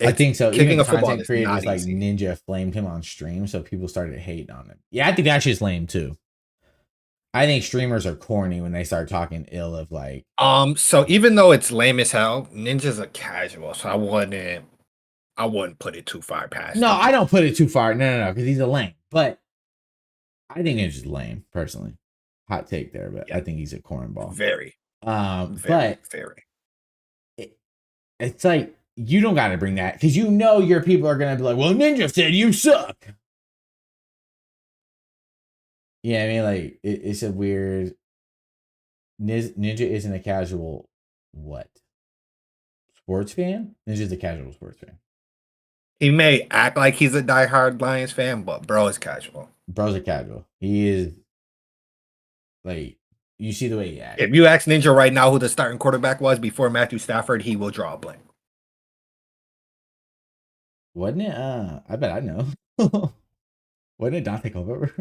I it's think so. kicking Even a football content is not creators like easy. Ninja flamed him on stream, so people started hating on him. Yeah, I think that shit's lame too. I think streamers are corny when they start talking ill of like. So even though it's lame as hell, Ninja's a casual, so I wouldn't put it too far past No, him. I don't put it too far. No, because he's a lame. But I think it's just lame, personally. Hot take there, but Yeah, I think he's a cornball. very, But very, very. it, it's like you don't got to bring that because you know your people are gonna be like, "Well, Ninja said you suck." Yeah, I mean, like it's a weird. Ninja isn't a casual what sports fan. Ninja's a casual sports fan. He may act like he's a diehard Lions fan, but bro is casual. Bro's a casual. He is like you see the way he acts. If you ask Ninja right now who the starting quarterback was before Matthew Stafford, he will draw a blank. Wasn't it? I bet I know. Wasn't it Dante Culpepper?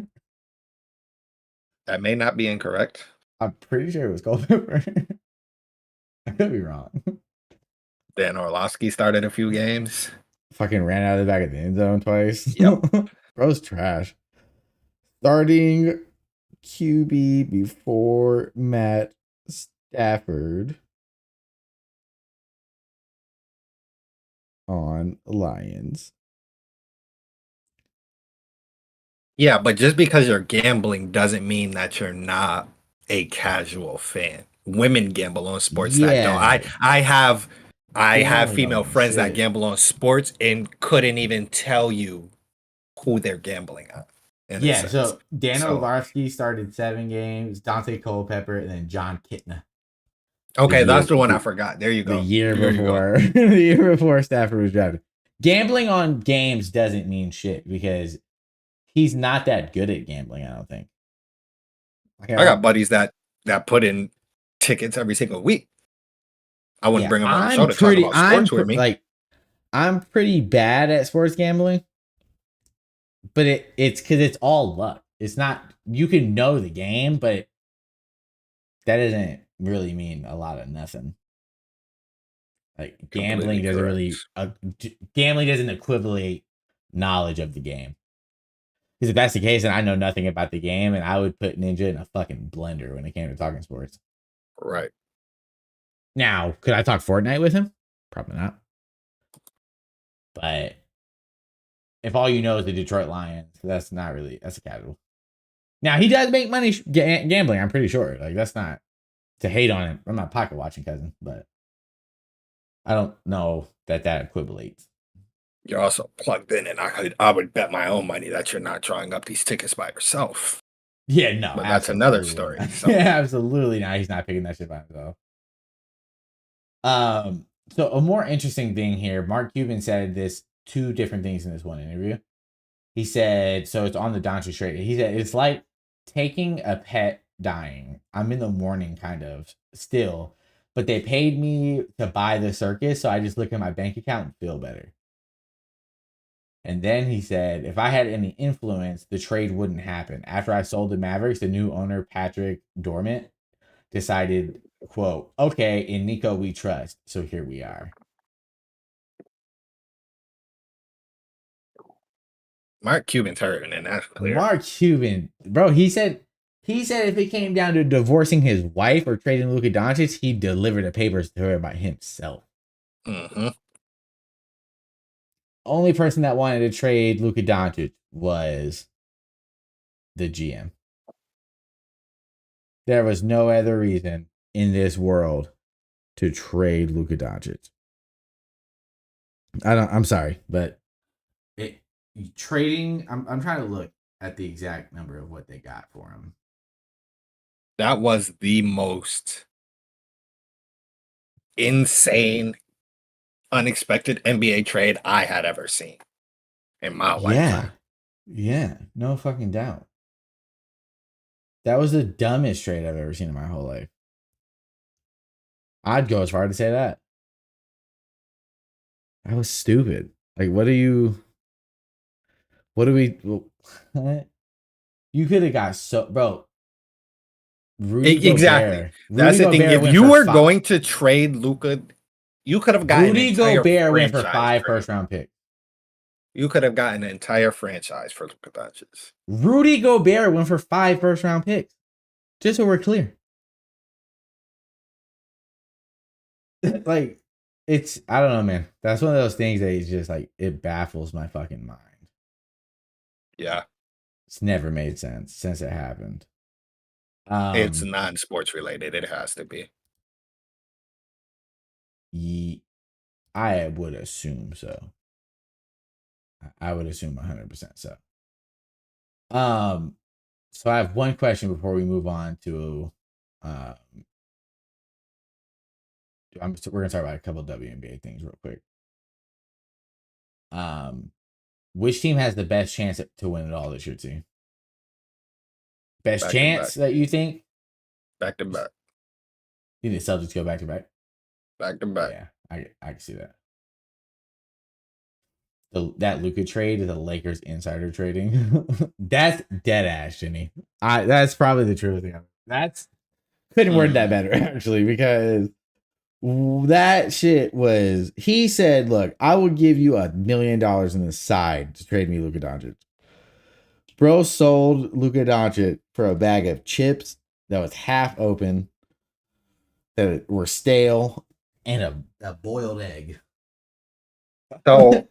That may not be incorrect. I'm pretty sure it was Culpepper. I could be wrong. Dan Orlovsky started a few games. Fucking ran out of the back of the end zone twice. Yep. Bro's trash. Starting QB before Matt Stafford on Lions. Yeah, but just because you're gambling doesn't mean that you're not a casual fan. Women gamble on sports that don't. Yeah. I have I have Gambling don't female mean friends that shit. gamble on sports and couldn't even tell you who they're gambling on, in a Yeah, sense. so Dan So Orlovsky started 7 games, Dante Culpepper, and then John Kitna the okay, that's year the one I the, forgot. There you the go. year There you go. before the year before Stafford was drafted. Gambling on games doesn't mean shit because he's not that good at gambling, I don't think. Like I got buddies that put in tickets every single week. I wouldn't yeah, bring them on the show to talk about sports with me. I'm pretty bad at sports gambling, but it's because it's all luck. It's not you can know the game, but that doesn't really mean a lot of nothing. Like Completely correct. gambling doesn't equivalent knowledge of the game. Because if that's the case, then I know nothing about the game, and I would put Ninja in a fucking blender when it came to talking sports. Right. Now, could I talk Fortnite with him? Probably not. But if all you know is the Detroit Lions, that's a casual. Now he does make money gambling. I'm pretty sure. Like that's not to hate on him. I'm not pocket watching cousin, but I don't know that equivalates. You're also plugged in, and I would bet my own money that you're not drawing up these tickets by yourself. Yeah, no, But that's another absolutely story. not. So Yeah, absolutely not. He's not picking that shit by himself. So a more interesting thing here, Mark Cuban said this two different things in this one interview. He said, so it's on the Doncic trade. He said it's like taking a pet dying. I'm in the morning kind of still, but they paid me to buy the circus, so I just look at my bank account and feel better. And then he said, if I had any influence, the trade wouldn't happen. After I sold the Mavericks, the new owner, Patrick Dormant, decided, quote, okay, in Nico we trust. So here we are. Mark Cuban's hurting, and that's clear. Mark Cuban, bro, he said if it came down to divorcing his wife or trading Luka Doncic, he'd deliver the papers to her by himself. Mm-hmm. Only person that wanted to trade Luka Doncic was the GM. There was no other reason in this world to trade Luka Doncic. I'm sorry, but it trading. I'm trying to look at the exact number of what they got for him. That was the most insane, unexpected NBA trade I had ever seen in my Yeah, lifetime. yeah, no fucking doubt. That was the dumbest trade I've ever seen in my whole life. I'd go as far to say that. That was stupid. Like, what do we, what? You could have got so, bro. Exactly. Rudy That's the thing. Gobert If went you for were five. going to trade Luka, you could have gotten an Rudy entire Gobert went for franchise five for him. first round picks. You could have gotten an entire franchise for Luka Doncic. Rudy Gobert went for five first round picks. Just so we're clear. Like, I don't know, man. That's one of those things that is just like, it baffles my fucking mind. Yeah. It's never made sense since it happened. It's non-sports related. It has to be. I would assume so. I would assume 100% so. So I have one question before we move on to we're gonna talk about a couple of WNBA things real quick. Which team has the best chance to win it all this year, too? Best Back to chance back. that you think? Back to back. You think the Celtics go back to back? Back to back. Yeah, I can see that. That Luka trade is a Lakers insider trading. That's dead ass, Jenny. That's probably the truest thing. That's couldn't word that better actually, because that shit was. He said, "Look, I will give you $1 million in the side to trade me Luka Doncic." Bro sold Luka Doncic for a bag of chips that was half open, that were stale, and a boiled egg. So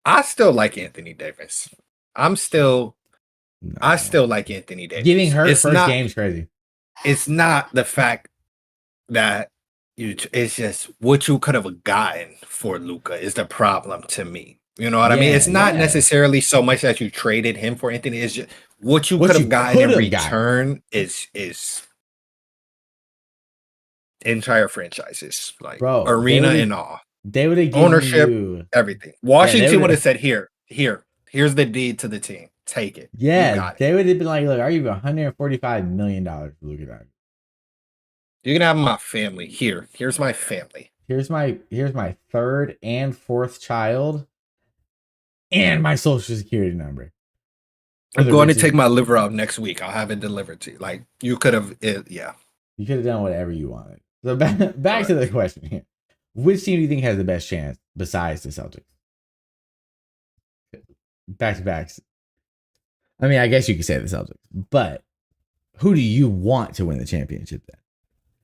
I still like Anthony Davis. I still No. like Anthony Davis. Getting hurt first game is crazy. It's not the fact that it's just what you could have gotten for Luca is the problem to me. You know what I mean? Yeah, It's not yeah. necessarily so much that you traded him for Anthony. It's just what you could What have you gotten could in have gotten. return is entire franchises, like Bro, arena and all, they would have given ownership, you everything. yeah, they Washington would would have have said, here's the deed to the team. Take it. You yeah, got it. they would have been like, look, I'll give you $145 million for Luka Doncic. You can have my family here. Here's my family. Here's my third and fourth child and my social security number. For I'm the going to richest take my liver out next week. I'll have it delivered to you. Like you could have, yeah. you could have done whatever you wanted. So back to the Correct. question here. Which team do you think has the best chance besides the Celtics? Back to backs. I mean, I guess you could say the Celtics, but who do you want to win the championship then?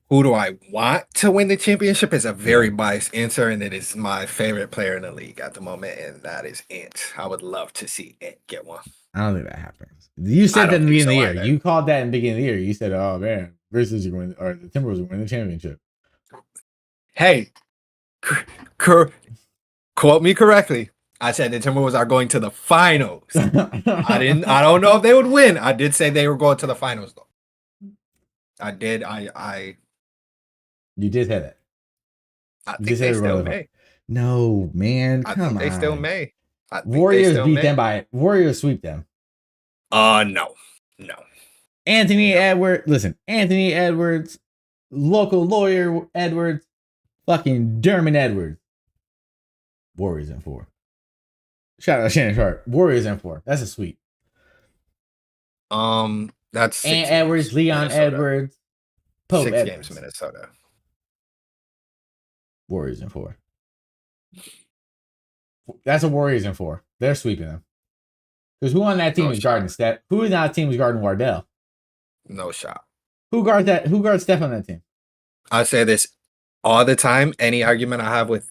Who do I want to win the championship is a Yeah. very biased answer, and it is my favorite player in the league at the moment, and that is Ant. I would love to see Ant get one. I don't think that happens. You I said that in don't the think beginning of the so year. either. You called that in the beginning of the year. You said, "Oh man, Grizzlies are going, or the Timberwolves are going to win the championship." Hey, quote me correctly. I said the Timberwolves are going to the finals. I didn't. I don't know if they would win. I did say they were going to the finals though. I did. You did say that. I You think just said they they were going still to the may. No, man, I come think they still on. may. I think they Warriors still beat may. them by Warriors sweep them. No. Anthony No. Edwards, listen, Anthony Edwards, local lawyer Edwards, fucking Dermot Edwards. Warriors in 4. Shout out Shannon Sharp. Warriors in 4. That's a sweep. That's Ant 6 Edwards, games. Leon Minnesota. Edwards, Pope 6 games. Edwards. Minnesota. Warriors in 4. That's a Warriors in 4. They're sweeping them. Because who on that team No is shot. guarding Steph? Who on that team is guarding Wardell? No shot. Who guards that? Who guards Steph on that team? I say this all the time. Any argument I have with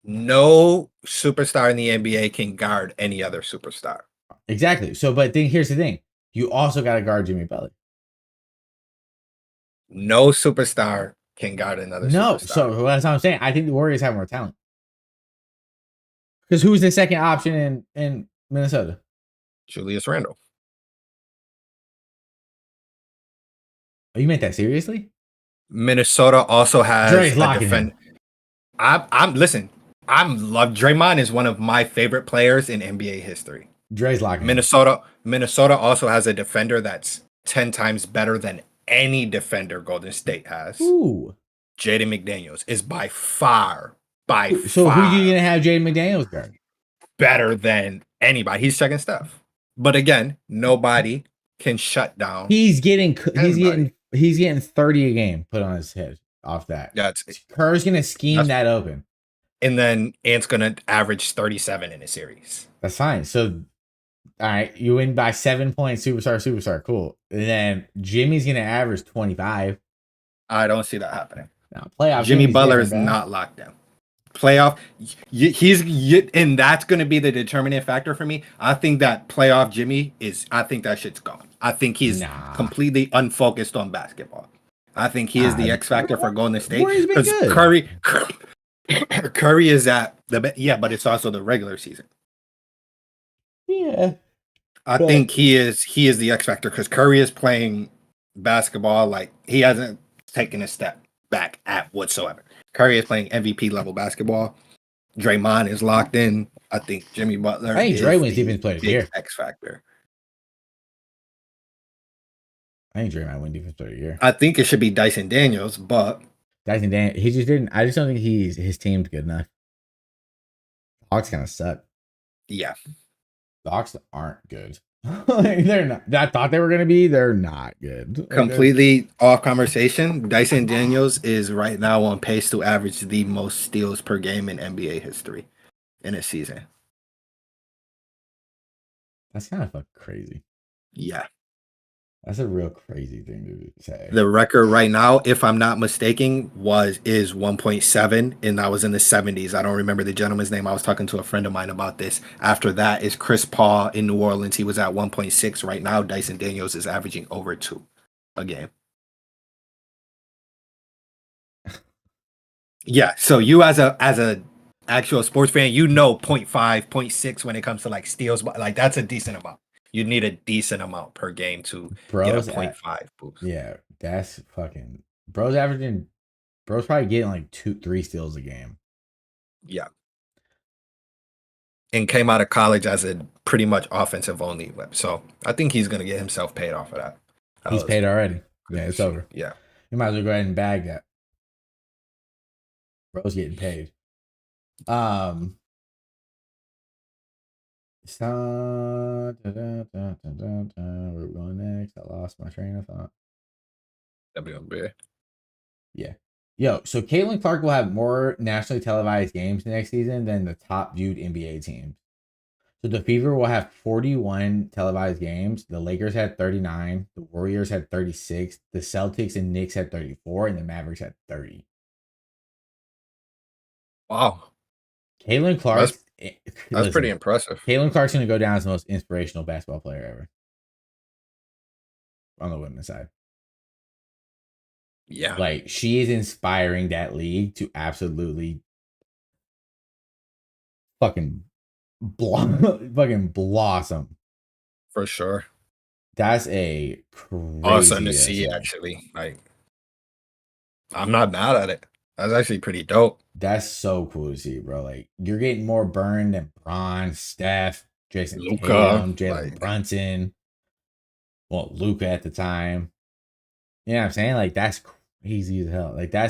no superstar in the NBA can guard any other superstar. Exactly. So, but then here's the thing: you also got to guard Jimmy Butler. No superstar can guard another No, superstar. so that's what I'm saying. I think the Warriors have more talent. Because who's the second option in Minnesota? Julius Randle. Oh, you meant that seriously? Minnesota also has Dre's a locking defender. him. I'm listen. Draymond is one of my favorite players in NBA history. Dre's locking him. Minnesota also has a defender that's 10 times better than any defender Golden State has. Ooh. Jaden McDaniels is by far So who you gonna have Jaden McDaniels guard? better than anybody. He's checking stuff. But again, nobody can shut down. He's getting 30 a game put on his head off that. Kerr's gonna scheme that open. And then Ant's gonna average 37 in a series. That's fine. So all right, you win by 7 points, superstar, cool. And then Jimmy's gonna average 25. I don't see that happening. Now, playoff Jimmy Jimmy's Butler is different, bro. not locked down. Playoff, and that's going to be the determining factor for me. I think that playoff Jimmy I think that shit's gone. I think he's completely unfocused on basketball. I think he is the X factor for Golden State because Curry is at but it's also the regular season. Yeah, I think he is the X factor because Curry is playing basketball like he hasn't taken a step back at whatsoever. Curry is playing MVP level basketball. Draymond is locked in. I think Jimmy Butler. I think Dre wins defense player of the year. X factor. I think Dre might win defense player of the year. I think it should be Dyson Daniels, but Dyson Daniels, he just didn't. I just don't think his team's good enough. Hawks kind of suck. Yeah, the Hawks aren't good. They're not. I thought they were going to be. They're not good. Completely off conversation. Dyson Daniels is right now on pace to average the most steals per game in NBA history in a season. That's kind of fucking crazy. Yeah. That's a real crazy thing to say. The record right now, if I'm not mistaken, is 1.7, and that was in the 70s. I don't remember the gentleman's name. I was talking to a friend of mine about this. After that is Chris Paul in New Orleans. He was at 1.6. Right now, Dyson Daniels is averaging over 2 a game. Yeah. So you as a actual sports fan, you know 0.5, 0.6 when it comes to like steals, but like that's a decent amount. You need a decent amount per game to get a Bros point at five boost. yeah, that's fucking bros averaging bros probably getting like 2, 3 steals a game. Yeah. And came out of college as a pretty much offensive only whip. So I think he's gonna get himself paid off of that. That He's was paid already. good Yeah, to it's see. over. Yeah. You might as well go ahead and bag that. Bro's getting paid. Um so where we going next? I lost my train of thought. WNBA. Yeah. Yo, so Caitlin Clark will have more nationally televised games next season than the top viewed NBA teams. So the Fever will have 41 televised games. The Lakers had 39. The Warriors had 36. The Celtics and Knicks had 34. And the Mavericks had 30. Wow. Caitlin That's Clark, that's pretty listen, impressive. Caitlin Clark's going to go down as the most inspirational basketball player ever on the women's side. Yeah, Like, she is inspiring that league to absolutely fucking, fucking blossom. for sure. That's a Awesome to crazy ass see thing. actually. Like I'm not mad at it. That's actually pretty dope. That's so cool to see, bro. Like you're getting more burned than Bron, Steph, Jason Luca, Tatum, Jalen like Brunson, well, Luca at the time. You know what I'm saying? Like that's crazy as hell. Like that's